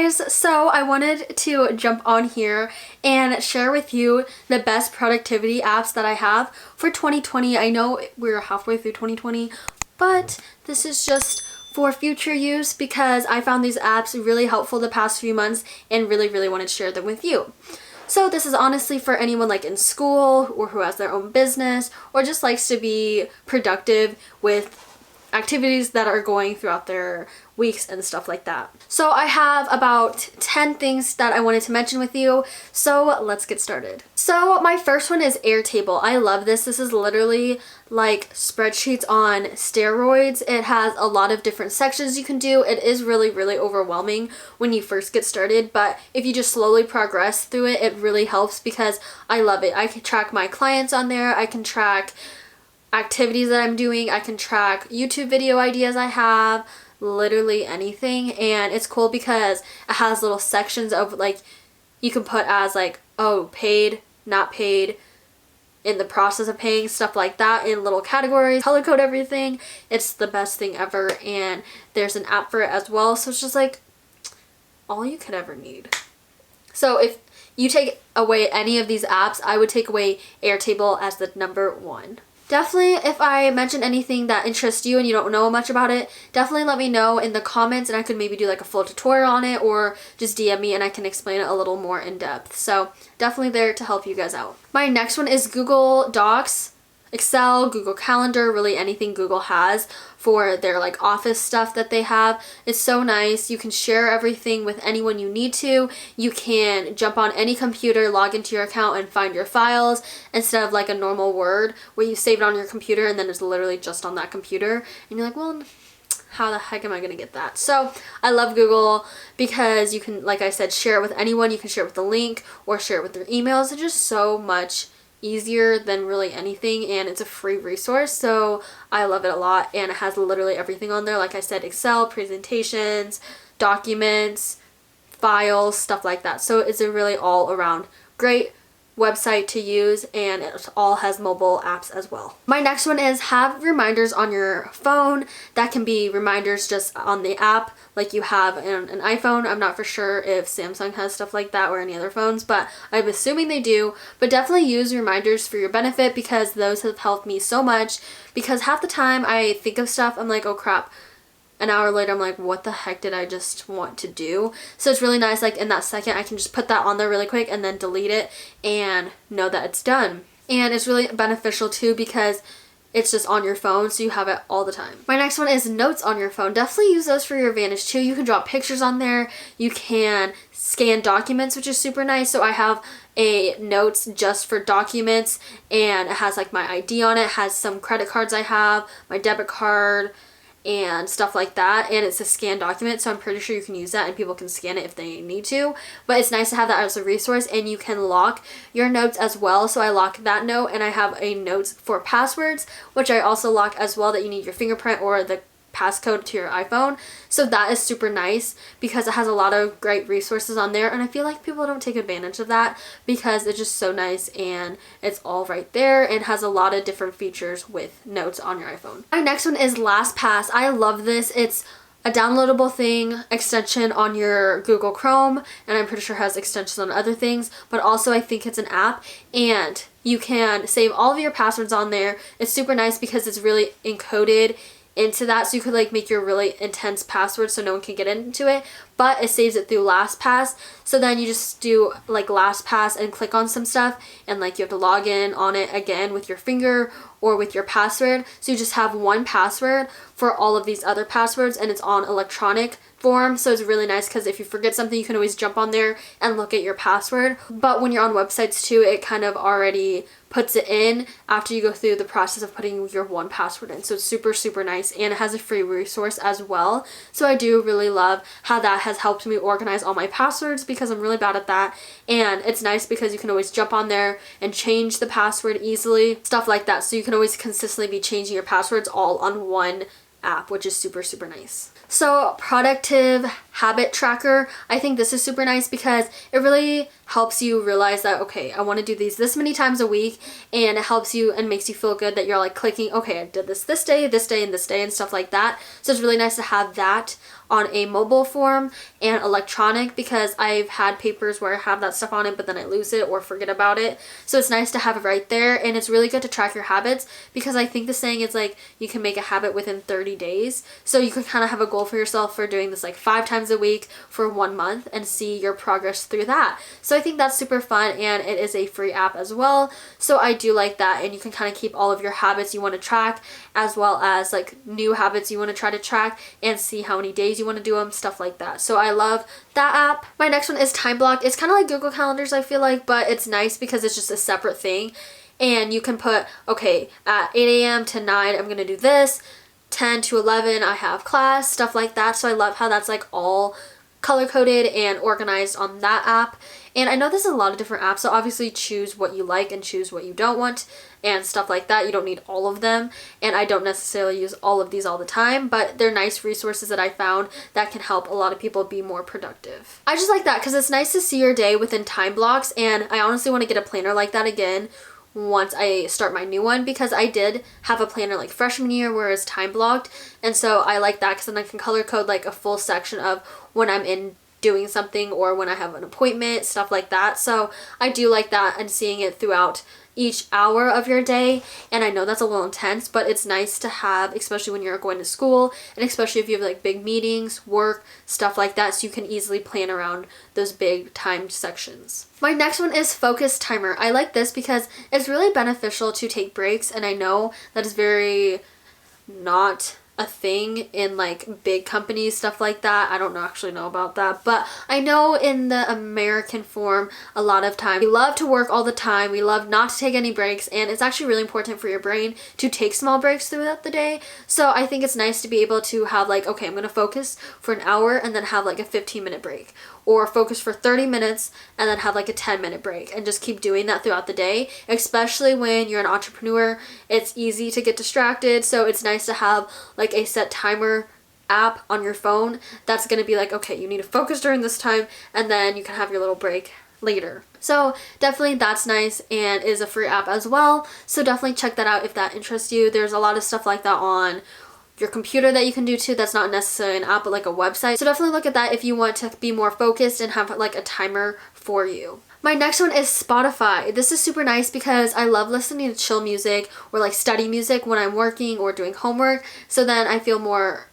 guys, so I wanted to jump on here and share with you the best productivity apps that I have for 2020. I know we're halfway through 2020, but this is just for future use because I found these apps really helpful the past few months and really wanted to share them with you. So this is honestly for anyone like in school or who has their own business or just likes to be productive with activities that are going throughout their weeks and stuff like that. So I have about 10 things that I wanted to mention with you, so let's get started. So my first one is Airtable. I love this. This is literally like spreadsheets on steroids. It has a lot of different sections you can do. It is really overwhelming when you first get started, but if you just slowly progress through it, it really helps because I love it. I can track my clients on there. I can track activities that I'm doing. I can track YouTube video ideas I have, literally anything. And it's cool because it has little sections of like, you can put as like, oh, paid, not paid, in the process of paying, stuff like that in little categories, color code everything. It's the best thing ever, and there's an app for it as well. So it's just like all you could ever need. So if you take away any of these apps, I would take away Airtable as the number one. Definitely, if I mention anything that interests you and you don't know much about it, definitely let me know in the comments and I could maybe do like a full tutorial on it, or just DM me and I can explain it a little more in depth. So definitely there to help you guys out. My next one is Google Docs, Excel, Google Calendar, really anything Google has for their like office stuff that they have. It's so nice. You can share everything with anyone you need to. You can jump on any computer, log into your account and find your files instead of like a normal Word where you save it on your computer and then it's literally just on that computer. And you're like, well, how the heck am I going to get that? So I love Google because you can, like I said, share it with anyone. You can share it with the link or share it with their emails. It's just so much easier than really anything, and it's a free resource, so I love it a lot. And it has literally everything on there, like I said, Excel, presentations, documents, files, stuff like that. So it's a really all around great website to use, and it all has mobile apps as well. My next one is have reminders on your phone. That can be reminders just on the app like you have in an iPhone. I'm not for sure if Samsung has stuff like that or any other phones, but I'm assuming they do. But definitely use reminders for your benefit because those have helped me so much, because half the time I think of stuff, I'm like, oh crap, an hour later I'm like, what the heck did I just want to do? So it's really nice, like in that second I can just put that on there really quick and then delete it and know that it's done. And it's really beneficial too because it's just on your phone, so you have it all the time. My next one is notes on your phone. Definitely use those for your advantage too. You can drop pictures on there. You can scan documents, which is super nice. So I have a notes just for documents, and it has like my ID on it. It has some credit cards I have, my debit card, and stuff like that, and it's a scanned document, so I'm pretty sure you can use that and people can scan it if they need to. But it's nice to have that as a resource, and you can lock your notes as well. So I lock that note, and I have a notes for passwords, which I also lock as well, that you need your fingerprint or the passcode to your iPhone. So that is super nice because it has a lot of great resources on there, and I feel like people don't take advantage of that because it's just so nice and it's all right there and has a lot of different features with notes on your iPhone. My next one is LastPass. I love this. It's a downloadable thing, extension on your Google Chrome, and I'm pretty sure it has extensions on other things, but also I think it's an app, and you can save all of your passwords on there. It's super nice because it's really encoded into that, so you could like make your really intense password so no one can get into it, but it saves it through LastPass. So then you just do like LastPass and click on some stuff, and like you have to log in on it again with your finger or with your password. So you just have one password for all of these other passwords, and it's on electronic form. So it's really nice because if you forget something, you can always jump on there and look at your password. But when you're on websites too, it kind of already puts it in after you go through the process of putting your one password in. So it's super nice, and it has a free resource as well. So I do really love how that has helped me organize all my passwords because I'm really bad at that. And it's nice because you can always jump on there and change the password easily, stuff like that. So you can always consistently be changing your passwords all on one app, which is super nice. So productive habit tracker. I think this is super nice because it really helps you realize that, okay, I want to do these this many times a week, and it helps you and makes you feel good that you're like clicking, okay, I did this day, this day, and this day, and stuff like that. So it's really nice to have that on a mobile form and electronic, because I've had papers where I have that stuff on it but then I lose it or forget about it. So it's nice to have it right there, and it's really good to track your habits, because I think the saying is like you can make a habit within 30 days. So you can kind of have a goal for yourself for doing this like 5 times a week for 1 month and see your progress through that. So I think that's super fun, and it is a free app as well. So I do like that, and you can kind of keep all of your habits you want to track, as well as like new habits you want to try to track and see how many days you want to do them, stuff like that. So I love that app. My next one is Time Block. It's kind of like Google Calendars, I feel like, but it's nice because it's just a separate thing, and you can put, okay, at 8 a.m. to 9 I'm gonna do this, 10 to 11 I have class, stuff like that. So I love how that's like all color coded and organized on that app. And I know there's a lot of different apps, so obviously choose what you like and choose what you don't want and stuff like that. You don't need all of them, and I don't necessarily use all of these all the time, but they're nice resources that I found that can help a lot of people be more productive. I just like that because it's nice to see your day within time blocks, and I honestly want to get a planner like that again once I start my new one, because I did have a planner like freshman year where it's time blocked, and so I like that because then I can color code like a full section of when I'm in doing something or when I have an appointment, stuff like that. So I do like that, and seeing it throughout each hour of your day. And I know that's a little intense, but it's nice to have, especially when you're going to school, and especially if you have like big meetings, work, stuff like that, so you can easily plan around those big timed sections. My next one is Focus Timer. I like this because it's really beneficial to take breaks, and I know that is very not a thing in like big companies, stuff like that. I don't actually know about that, but I know in the American form, a lot of time we love to work all the time, we love not to take any breaks, and it's actually really important for your brain to take small breaks throughout the day. So I think it's nice to be able to have like, okay, I'm gonna focus for an hour and then have like a 15-minute break, or focus for 30 minutes and then have like a 10-minute break, and just keep doing that throughout the day. Especially when you're an entrepreneur, it's easy to get distracted, so it's nice to have like a set timer app on your phone that's going to be like, okay, you need to focus during this time, and then you can have your little break later. So definitely that's nice, and is a free app as well, so definitely check that out if that interests you. There's a lot of stuff like that on your computer that you can do too, that's not necessarily an app but like a website. So definitely look at that if you want to be more focused and have like a timer for you. My next one is Spotify. This is super nice because I love listening to chill music or like study music when I'm working or doing homework, so then I feel more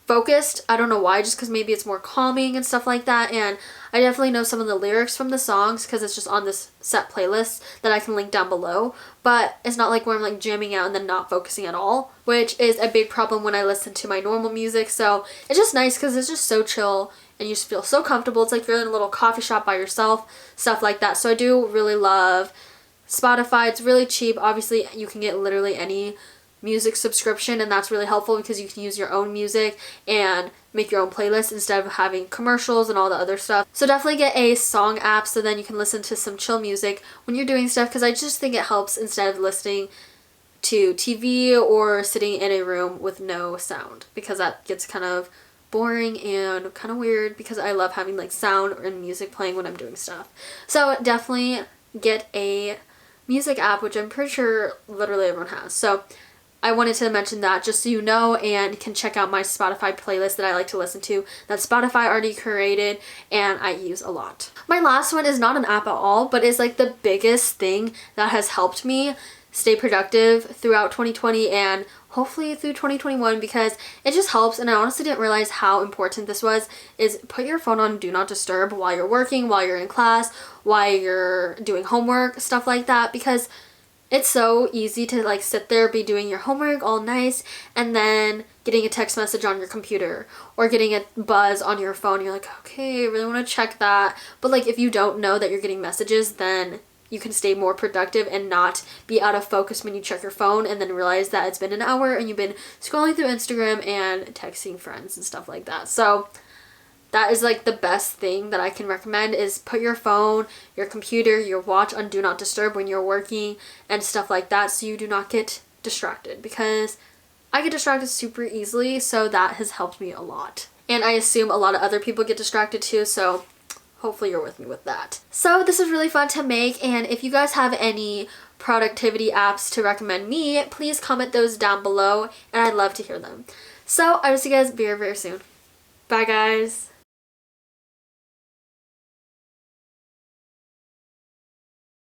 focused. I don't know why, just because maybe it's more calming and stuff like that. And I definitely know some of the lyrics from the songs because it's just on this set playlist that I can link down below, but it's not like where I'm like jamming out and then not focusing at all, which is a big problem when I listen to my normal music. So it's just nice because it's just so chill and you just feel so comfortable. It's like you're in a little coffee shop by yourself, stuff like that. So I do really love Spotify. It's really cheap. Obviously you can get literally any music subscription, and that's really helpful because you can use your own music and make your own playlist instead of having commercials and all the other stuff. So definitely get a song app so then you can listen to some chill music when you're doing stuff, because I just think it helps instead of listening to TV or sitting in a room with no sound, because that gets kind of boring and kind of weird, because I love having like sound and music playing when I'm doing stuff. So definitely get a music app, which I'm pretty sure literally everyone has. So I wanted to mention that just so you know, and can check out my Spotify playlist that I like to listen to that Spotify already created and I use a lot. My last one is not an app at all, but is like the biggest thing that has helped me stay productive throughout 2020 and hopefully through 2021, because it just helps, and I honestly didn't realize how important this was, is put your phone on do not disturb while you're working, while you're in class, while you're doing homework, stuff like that, because it's so easy to like sit there, be doing your homework all nice, and then getting a text message on your computer or getting a buzz on your phone. You're like, okay, I really want to check that. But like if you don't know that you're getting messages, then you can stay more productive and not be out of focus when you check your phone and then realize that it's been an hour and you've been scrolling through Instagram and texting friends and stuff like that. So that is like the best thing that I can recommend, is put your phone, your computer, your watch on do not disturb when you're working and stuff like that, so you do not get distracted, because I get distracted super easily, so that has helped me a lot. and I assume a lot of other people get distracted too, so hopefully you're with me with that. So this is really fun to make, and if you guys have any productivity apps to recommend me, please comment those down below, and I'd love to hear them. So I will see you guys very, very soon. Bye guys!